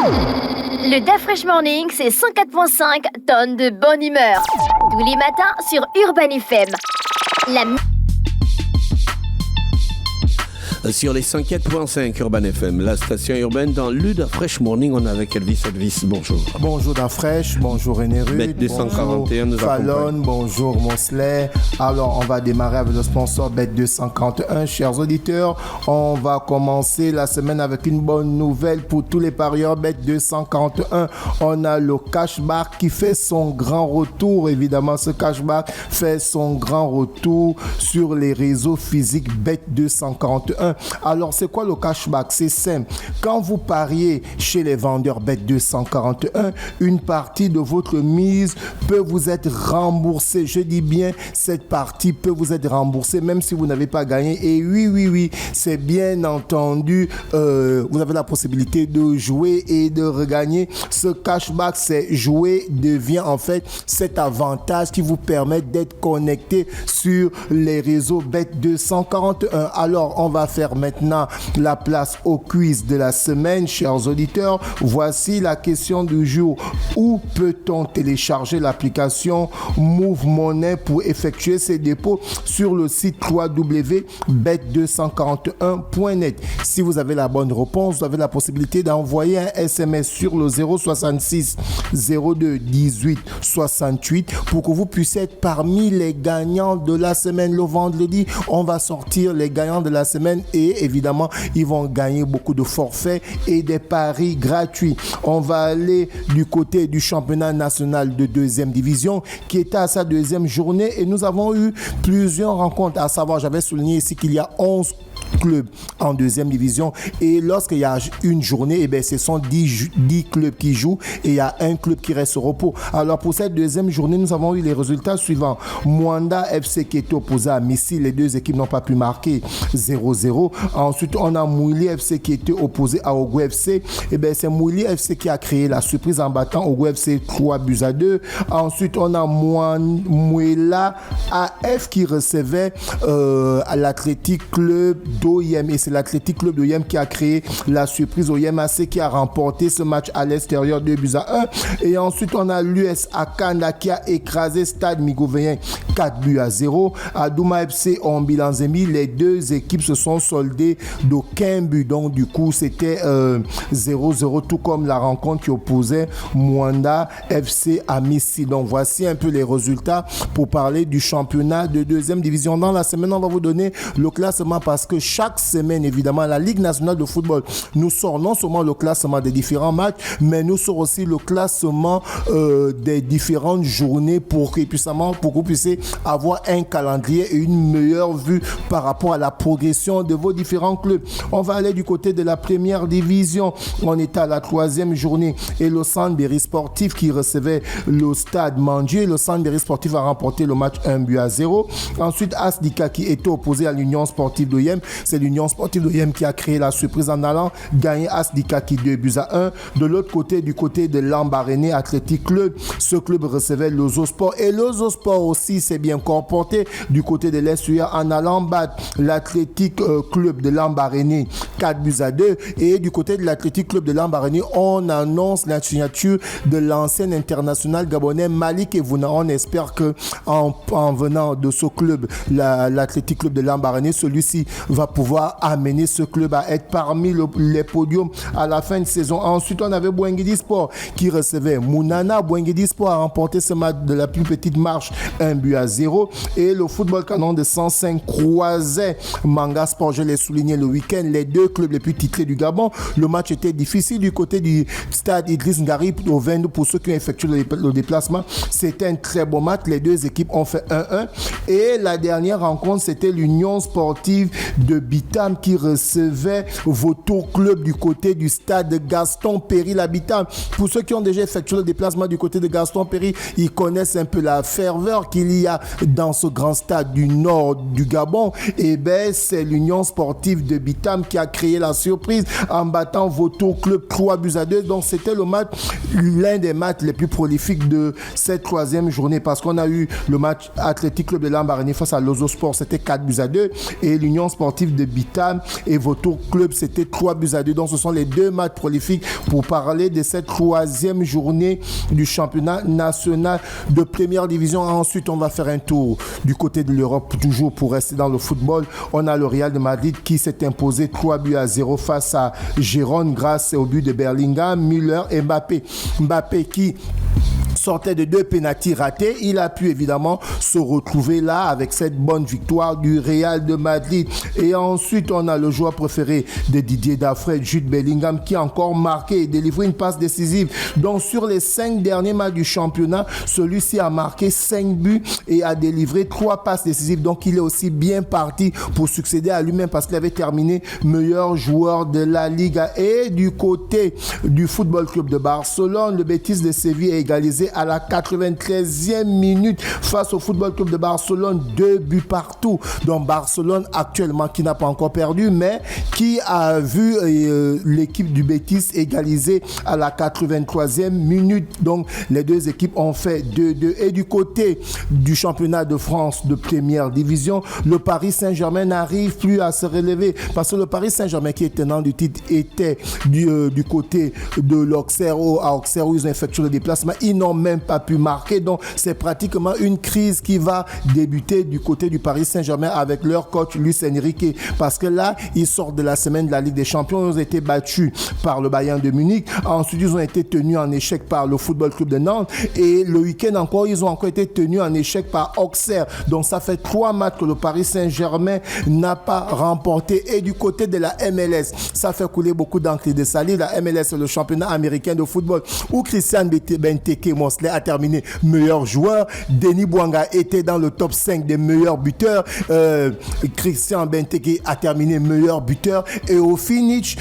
Le DAF Fresh Morning, c'est 104.5 tonnes de bonne humeur. Tous les matins sur Urban FM. Sur les 104.5 Urban FM, la station urbaine dans l'Uda Fresh Morning, on est avec Elvis. Bonjour. Bonjour Dafresh, bonjour René Rude, Bet 241 nous Fallon, accompagne. bonjour Mosley. Alors on va démarrer avec le sponsor Bet 241, chers auditeurs. On va commencer la semaine avec une bonne nouvelle pour tous les parieurs Bet 241. On a le cashback qui fait son grand retour. Évidemment, ce cashback fait son grand retour sur les réseaux physiques Bet 241. Alors, c'est quoi le cashback? C'est simple. Quand vous pariez chez les vendeurs Bet 241, une partie de votre mise peut vous être remboursée. Je dis bien, cette partie peut vous être remboursée même si vous n'avez pas gagné. Et oui, c'est bien entendu, vous avez la possibilité de jouer et de regagner. Ce cashback, c'est jouer devient en fait cet avantage qui vous permet d'être connecté sur les réseaux Bet 241. Alors, on va faire maintenant la place au quiz de la semaine, chers auditeurs. Voici la question du jour. Où peut-on télécharger l'application Move Money pour effectuer ses dépôts sur le site www.bet241.net? Si vous avez la bonne réponse, vous avez la possibilité d'envoyer un SMS sur le 066 02 18 68 pour que vous puissiez être parmi les gagnants de la semaine. Le vendredi, on va sortir les gagnants de la semaine et évidemment, ils vont gagner beaucoup de forfaits et des paris gratuits. On va aller du côté du championnat national de deuxième division qui était à sa deuxième journée et nous avons eu plusieurs rencontres, à savoir, j'avais souligné ici qu'il y a 11 clubs en deuxième division et lorsqu'il y a une journée, ce sont 10 clubs qui jouent et il y a un club qui reste au repos. Alors pour cette deuxième journée, nous avons eu les résultats suivants. Mwanda FC qui était opposé à Missi, les deux équipes n'ont pas pu marquer 0-0. Ensuite, on a Mouli FC qui était opposé à Ogo FC. C'est Mouli FC qui a créé la surprise en battant Ogo FC 3-2. Ensuite, on a Mouela AF qui recevait à l'Athletic Club d'OIM et c'est l'Athletic Club d'OIM qui a créé la surprise. OIM AC qui a remporté ce match à l'extérieur 2-1. Et ensuite, on a l'US Akanda qui a écrasé Stade Migovéen 4-0. À Douma FC en Bilanzemi, les deux équipes se sont soldées d'aucun but. Donc, du coup, c'était 0-0, tout comme la rencontre qui opposait Mwanda FC à Missi. Donc, voici un peu les résultats pour parler du championnat de deuxième division. Dans la semaine, on va vous donner le classement parce que chaque semaine, évidemment, la Ligue nationale de football nous sort non seulement le classement des différents matchs, mais nous sort aussi le classement des différentes journées pour que vous puissiez avoir un calendrier et une meilleure vue par rapport à la progression de vos différents clubs. On va aller du côté de la première division. On est à la 3e journée et le Sandberry Sportif qui recevait le Stade Mandier. Le Sandberry Sportif a remporté le match 1-0. Ensuite, Asdika qui était opposé à l'Union Sportive d'Oyem. C'est l'Union Sportive d'Oyem qui a créé la surprise en allant gagner Asdika qui 2-1. De l'autre côté, du côté de Lambaréné Athletic Club, ce club recevait l'Ozosport et l'Ozosport aussi s'est bien comporté du côté de l'Essuya en allant battre l'Athletic Club de Lambaréné 4-2. Et du côté de l'Athletic Club de Lambaréné, on annonce la signature de l'ancien international gabonais Malik Evouna. On espère que en venant de ce club, l'Athletic Club de Lambaréné, celui-ci va pouvoir amener ce club à être parmi les podiums à la fin de saison. Ensuite, on avait Bouengidi Sport qui recevait Mounana. Bouengidi Sport a remporté ce match de la plus petite marche 1-0. Et le football canon de 105 croisait Manga Sport, je l'ai souligné le week-end, les deux clubs les plus titrés du Gabon. Le match était difficile du côté du stade Idriss Ngari au 22 pour ceux qui ont effectué le déplacement. C'était un très beau match. Les deux équipes ont fait 1-1. Et la dernière rencontre, c'était l'Union Sportive de Bitam qui recevait Vautour Club du côté du stade Gaston Péry la Bitam. Pour ceux qui ont déjà effectué le déplacement du côté de Gaston Péry, ils connaissent un peu la ferveur qu'il y a dans ce grand stade du nord du Gabon. Et c'est l'Union Sportive de Bitam qui a créé la surprise en battant Vautour Club 3-2. Donc c'était le match, l'un des matchs les plus prolifiques de cette troisième journée parce qu'on a eu le match Athletic Club de Lambaréné face à l'Ozosport, c'était 4-2 et l'Union Sportive Sportif de Bitam et Vautour Club. C'était 3-2. Donc ce sont les deux matchs prolifiques pour parler de cette 3e journée du championnat national de première division. Ensuite, on va faire un tour du côté de l'Europe, toujours pour rester dans le football. On a le Real de Madrid qui s'est imposé 3-0 face à Gérone grâce au but de Bellingham, Müller et Mbappé. Mbappé qui sortait de 2 pénaltys ratés. Il a pu évidemment se retrouver là avec cette bonne victoire du Real de Madrid. Et ensuite, on a le joueur préféré de Didier Dafred, Jude Bellingham, qui a encore marqué et délivré une passe décisive. Donc, sur les 5 derniers matchs du championnat, celui-ci a marqué 5 buts et a délivré 3 passes décisives. Donc, il est aussi bien parti pour succéder à lui-même parce qu'il avait terminé meilleur joueur de la Liga. Et du côté du Football Club de Barcelone, le Betis de Séville a égalisé à la 93e minute face au Football Club de Barcelone, 2 buts partout. Donc Barcelone actuellement qui n'a pas encore perdu, mais qui a vu l'équipe du Betis égaliser à la 83e minute. Donc les deux équipes ont fait 2-2. Et du côté du championnat de France de première division, le Paris Saint-Germain n'arrive plus à se relever parce que le Paris Saint-Germain qui est tenant du titre était du côté de l'Auxerre à Auxerre où ils ont effectué le déplacement. Ils n'ont même pas pu marquer. Donc, c'est pratiquement une crise qui va débuter du côté du Paris Saint-Germain avec leur coach Luis Enrique. Parce que là, ils sortent de la semaine de la Ligue des Champions. Ils ont été battus par le Bayern de Munich. Ensuite, ils ont été tenus en échec par le Football Club de Nantes. Et le week-end encore, ils ont encore été tenus en échec par Auxerre. Donc, ça fait 3 matchs que le Paris Saint-Germain n'a pas remporté. Et du côté de la MLS, ça fait couler beaucoup d'encre et de salive. La MLS, c'est le championnat américain de football où Christian Benteke a terminé meilleur joueur. Denis Bouanga était dans le top 5 des meilleurs buteurs. Christian Benteke a terminé meilleur buteur. Et au finish,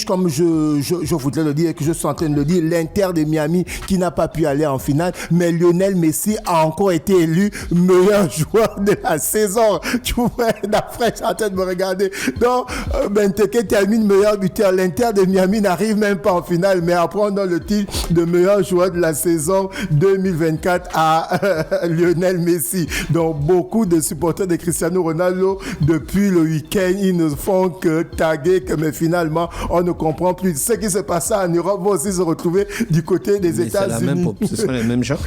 comme je voudrais le dire et que je suis en train de le dire, l'Inter de Miami qui n'a pas pu aller en finale, mais Lionel Messi a encore été élu meilleur joueur de la saison. Tu vois, d'après, je suis en train de me regarder. Donc, Benteke termine meilleur buteur. L'Inter de Miami n'arrive même pas en finale, mais après on donne le titre de meilleur joueur de la saison 2024 à Lionel Messi. Donc beaucoup de supporters de Cristiano Ronaldo depuis le week-end, ils ne font que taguer, mais finalement on ne comprend plus. Ce qui se passe en Europe va aussi se retrouver du côté des États-Unis. Ce sont les mêmes gens.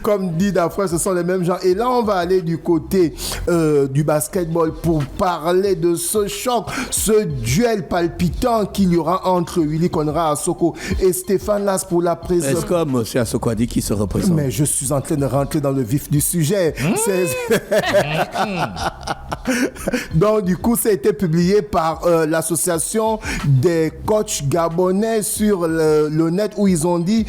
Comme dit Dafra, ce sont les mêmes gens. Et là on va aller du côté du basketball pour parler de ce choc, ce duel palpitant qu'il y aura entre Willy Conrad Assoko et Stéphane Las pour la présence. Est-ce que M. Assoko a dit qu'il se représente? Mais je suis en train de rentrer dans le vif du sujet. Donc du coup, ça a été publié par l'association des coachs gabonais sur le net où ils ont dit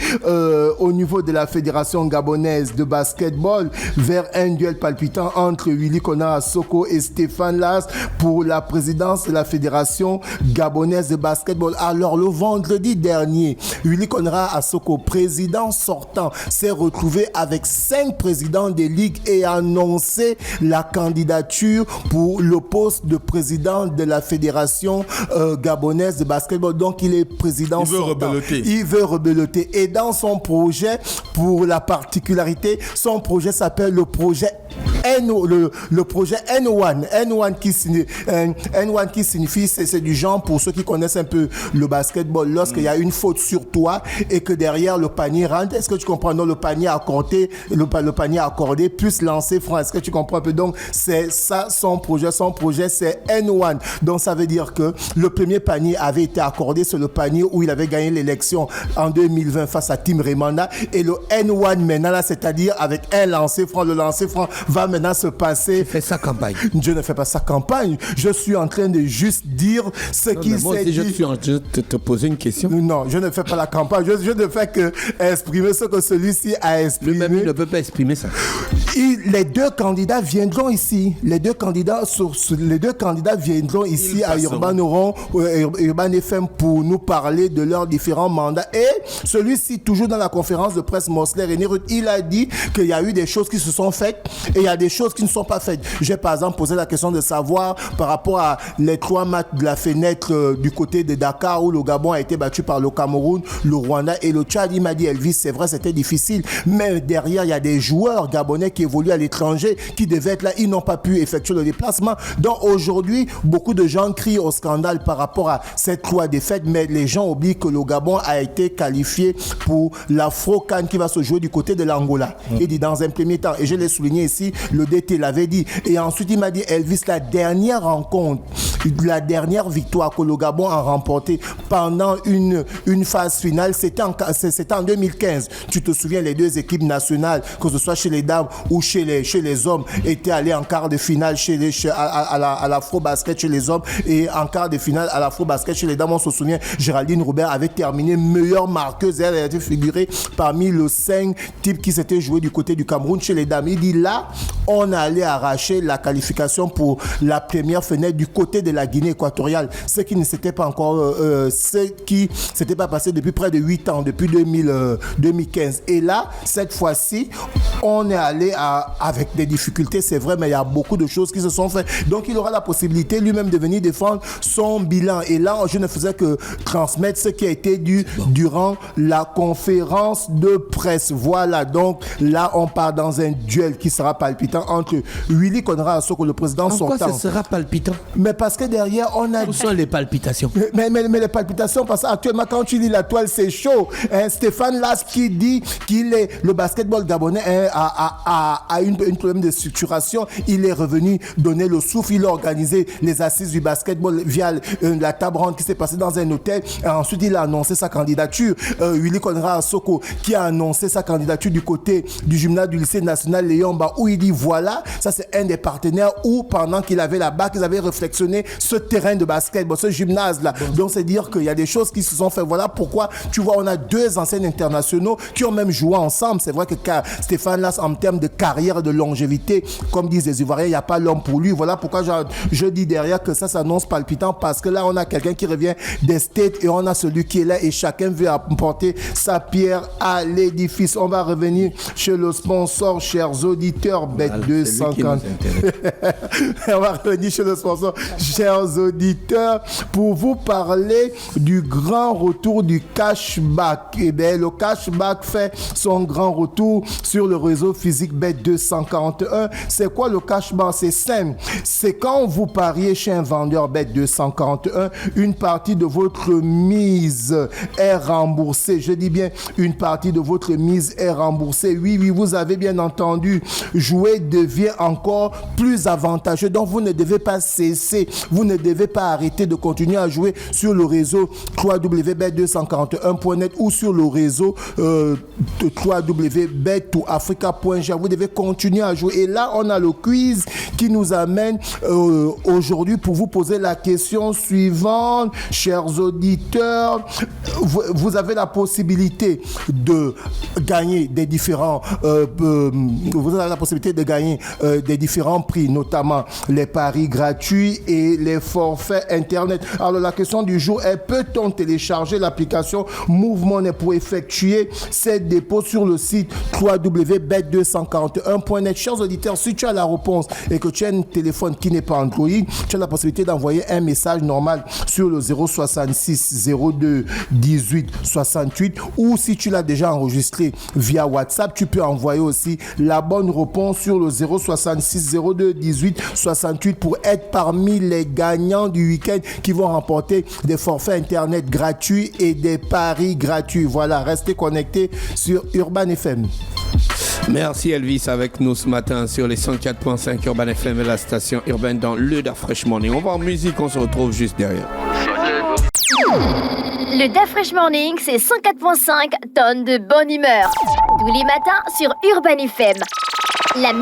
au niveau de la fédération gabonaise de basketball vers un duel palpitant entre Willy Conrad Assoko et Stéphane Las pour la présidence de la fédération gabonaise de basketball. Alors le vendredi dernier, Willy Conrad Assoko, président sortant, s'est retrouvé avec 5 présidents des ligues et a annoncé la candidature pour le poste de président de la fédération gabonaise de basketball. Donc il est président sortant. Il veut rebeloter. Et dans son projet, pour la particularité, son projet s'appelle le projet le projet N1. N1 qui signifie, c'est du genre, pour ceux qui connaissent un peu le basketball, lorsqu'il y a une faute sur toi et que derrière le panier rentre, est-ce que tu comprends? Non, le panier accordé, plus lancer franc. Est-ce que tu comprends un peu? Donc, c'est ça son projet. Son projet, c'est N1. Donc, ça veut dire que le premier panier avait été accordé, c'est le panier où il avait gagné l'élection en 2020 face à Tim Remanda. Et le N1 maintenant, là, c'est-à-dire avec un lancer franc, le lancer franc va maintenant se passer. Tu fais sa campagne. Je ne fais pas sa campagne. Je suis en train de juste dire ce qui s'est dit. Je suis en train de te poser une question. Non, je ne fais pas la campagne. Je ne fais que exprimer ce que celui-ci a exprimé. Lui-même, il ne peut pas exprimer ça. Les deux candidats viendront ici. Les deux candidats viendront ici à Urban FM pour nous parler de leurs différents mandats. Et celui-ci, toujours dans la conférence de presse Mosler René Ruth, il a dit qu'il y a eu des choses qui se sont faites et il y a des choses qui ne sont pas faites. J'ai par exemple posé la question de savoir par rapport à les 3 matchs de la fenêtre du côté de Dakar où le Gabon a été battu par le Cameroun, le Rwanda et le Tchad. Il m'a dit, Elvis, c'est vrai, c'était difficile, mais derrière, il y a des joueurs gabonais qui évoluent à l'étranger, qui devaient être là, ils n'ont pas pu effectuer le déplacement. Donc aujourd'hui, beaucoup de gens crient au scandale par rapport à cette 3 défaites, mais les gens oublient que le Gabon a été qualifié pour l'Afro-CAN qui va se jouer du côté de l'Angola. Il dit dans un premier temps, et je l'ai souligné ici, le DT l'avait dit. Et ensuite, il m'a dit, Elvis, la dernière rencontre, la dernière victoire que le Gabon a remportée pendant une phase finale, c'était en 2015. Tu te souviens, les 2 équipes nationales, que ce soit chez les dames ou chez les hommes, étaient allées en quart de finale à l'Afro-Basket chez les hommes et en quart de finale à l'Afro-Basket chez les dames. On se souvient, Géraldine Roubert avait terminé meilleure marqueuse. Elle a été figurée parmi les 5 types qui s'étaient joués du côté du Cameroun chez les dames. Il dit là, on allait arracher la qualification pour la première fenêtre du côté de la Guinée équatoriale. Ce qui ne s'était pas encore, ce qui s'était pas passé depuis près de 8 ans, depuis 2015. Et là, cette fois-ci, on est allé avec des difficultés, c'est vrai, mais il y a beaucoup de choses qui se sont faites. Donc, il aura la possibilité lui-même de venir défendre son bilan. Et là, je ne faisais que transmettre ce qui a été dit durant la conférence de presse. Voilà, donc là, on part dans un duel qui sera palpitant entre Willy Konrad Assoko, le président sortant. Pourquoi ça sera palpitant? Mais parce que derrière, on a... Où sont les palpitations? Mais les palpitations, parce qu'actuellement, quand tu lis la toile, c'est chaud. Stéphane Lasp qui dit qu'il est le basketball gabonais a une problème de structuration. Il est revenu donner le souffle. Il a organisé les assises du basketball via la table ronde qui s'est passée dans un hôtel. Et ensuite, il a annoncé sa candidature. Willy Konrad Assoko qui a annoncé sa candidature du côté du gymnase du lycée national Léomba, où il dit voilà, ça c'est un des partenaires où pendant qu'il avait la BAC, ils avaient réflexionné ce terrain de basketball, ce gymnase-là. Donc c'est dire qu'il y a des choses qui se sont faites. Voilà pourquoi, tu vois, on a 2 anciens internationaux qui ont même joué ensemble. C'est vrai que Stéphane Lasp, en termes de carrière, de longévité, comme disent les Ivoiriens, il n'y a pas l'homme pour lui. Voilà pourquoi je dis derrière que ça s'annonce palpitant, parce que là, on a quelqu'un qui revient des States et on a celui qui est là et chacun veut apporter sa pierre à l'édifice. On va revenir chez le sponsor, chers auditeurs, Bet250. On va revenir chez le sponsor, chers auditeurs, pour vous parler du grand retour du cashback. Et bien, le cashback fait son grand retour sur le réseau physique Bet241. C'est quoi le cashback? C'est simple. C'est quand vous pariez chez un vendeur Bet241, une partie de votre mise est remboursée. Je dis bien, une partie de votre mise est remboursée. Oui, vous avez bien entendu. Jouer devient encore plus avantageux. Donc, vous ne devez pas cesser. Vous ne devez pas arrêter de continuer à jouer sur le réseau www.bet241.net ou sur le réseau www.bet2africa.gr. Vous devez continuer à jouer. Et là, on a le quiz qui nous amène aujourd'hui pour vous poser la question suivante. Chers auditeurs, vous avez la possibilité de gagner des différents des différents prix, notamment les paris gratuits et les forfaits internet. Alors la question du jour est: peut-on télécharger l'application MoveMoney pour effectuer ses dépôts sur le site www.bet241.net? Chers auditeurs, si tu as la réponse et que tu as un téléphone qui n'est pas Android, tu as la possibilité d'envoyer un message normal sur le 066 02 18 68, ou si tu l'as déjà enregistré via WhatsApp, tu peux envoyer aussi la bonne réponse sur le 066 02 18 68 pour être parmi les gagnants du week-end qui vont remporter des forfaits internet gratuits et des paris gratuits. Voilà, restez connectés sur Urban FM. Merci Elvis avec nous ce matin sur les 104.5 Urban FM et la station urbaine dans le Da Fresh Morning. On va en musique, on se retrouve juste derrière. Le Da Fresh Morning, c'est 104.5 tonnes de bonne humeur. Tous les matins sur Urban FM. La